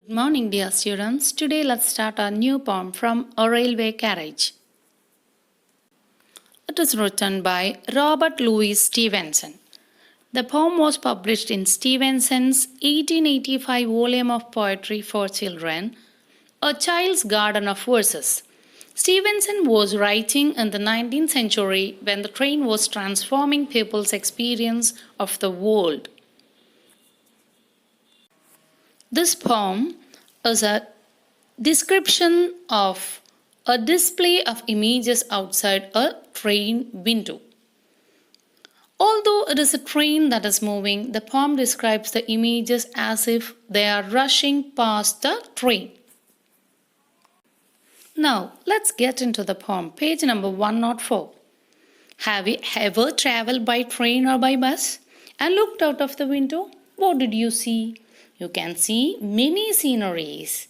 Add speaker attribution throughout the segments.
Speaker 1: Good morning, dear students. Today, let's start a new poem from A Railway Carriage. It is written by Robert Louis Stevenson. The poem was published in Stevenson's 1885 volume of poetry for children, A Child's Garden of Verses. Stevenson was writing in the 19th century when the train was transforming people's experience of the world. This poem is a description of a display of images outside a train window. Although it is a train that is moving, the poem describes the images as if they are rushing past the train. Now, let's get into the poem. Page number 104. Have you ever traveled by train or by bus and looked out of the window? What did you see? You can see many sceneries.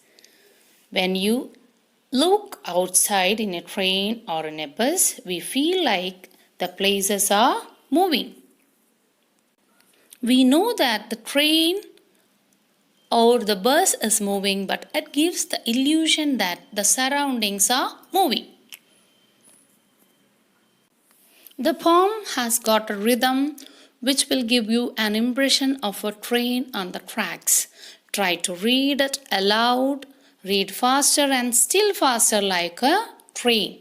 Speaker 1: When you look outside in a train or in a bus, we feel like the places are moving. We know that the train or the bus is moving, but it gives the illusion that the surroundings are moving. The poem has got a rhythm which will give you an impression of a train on the tracks. Try to read it aloud, read faster and still faster like a train.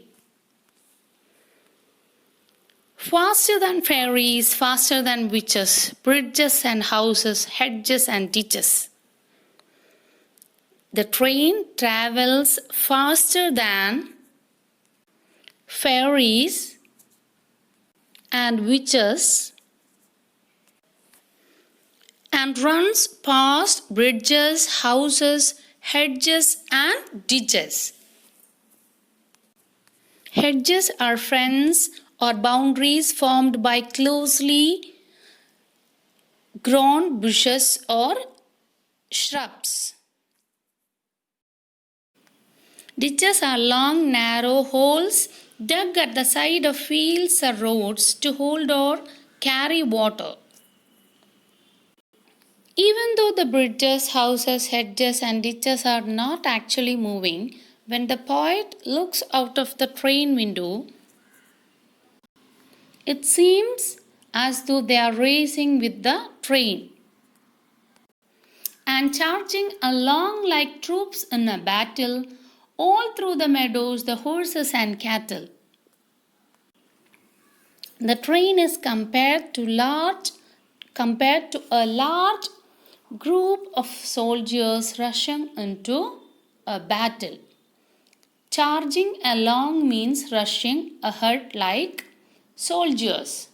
Speaker 1: Faster than ferries, faster than witches, bridges and houses, hedges and ditches. The train travels faster than ferries and witches and runs past bridges, houses, hedges and ditches. Hedges are fences or boundaries formed by closely grown bushes or shrubs. Ditches are long, narrow holes dug at the side of fields or roads to hold or carry water. Even though the bridges, houses, hedges and ditches are not actually moving, when the poet looks out of the train window, it seems as though they are racing with the train and charging along like troops in a battle all through the meadows, the horses and cattle. The train is compared to a large group of soldiers rushing into a battle. Charging along means rushing ahead like soldiers.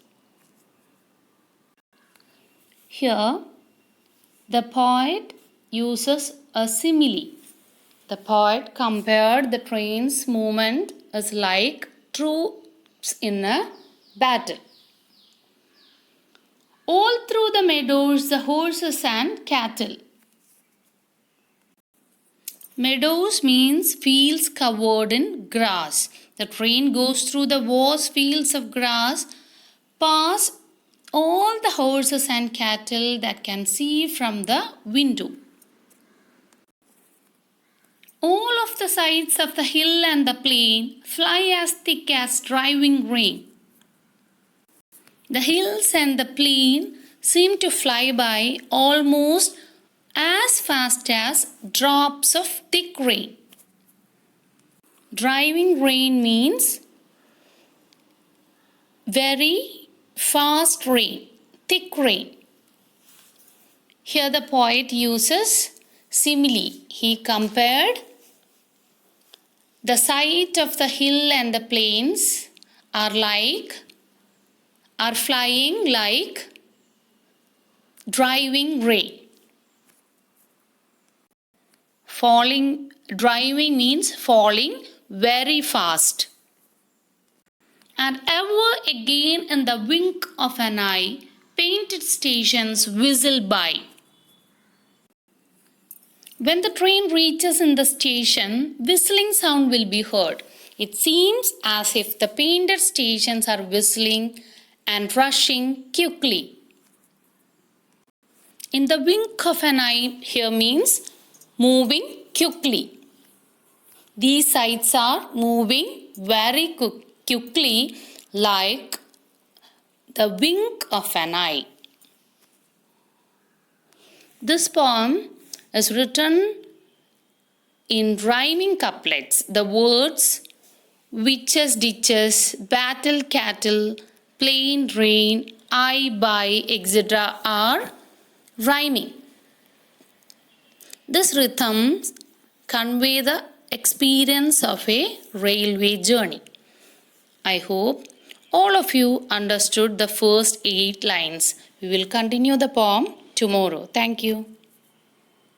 Speaker 1: Here, the poet uses a simile. The poet compared the train's movement as like troops in a battle. All through the meadows, the horses and cattle. Meadows means fields covered in grass. The train goes through the vast fields of grass, past all the horses and cattle that can see from the window. All of the sides of the hill and the plain fly as thick as driving rain. The hills and the plain seem to fly by almost as fast as drops of thick rain. Driving rain means very fast rain, thick rain. Here the poet uses simile. He compared the sight of the hill and the plains are flying like driving rain. Driving means falling very fast. And ever again in the wink of an eye, painted stations whistle by. When the train reaches in the station, whistling sound will be heard. It seems as if the painted stations are whistling and rushing quickly. In the wink of an eye here means moving quickly. These sights are moving very quickly like the wink of an eye. This poem is written in rhyming couplets. The words witches, ditches, battle, cattle, plain, rain, I buy, etc. are rhyming. This rhythms convey the experience of a railway journey. I hope all of you understood the first 8 lines. We will continue the poem tomorrow. Thank you.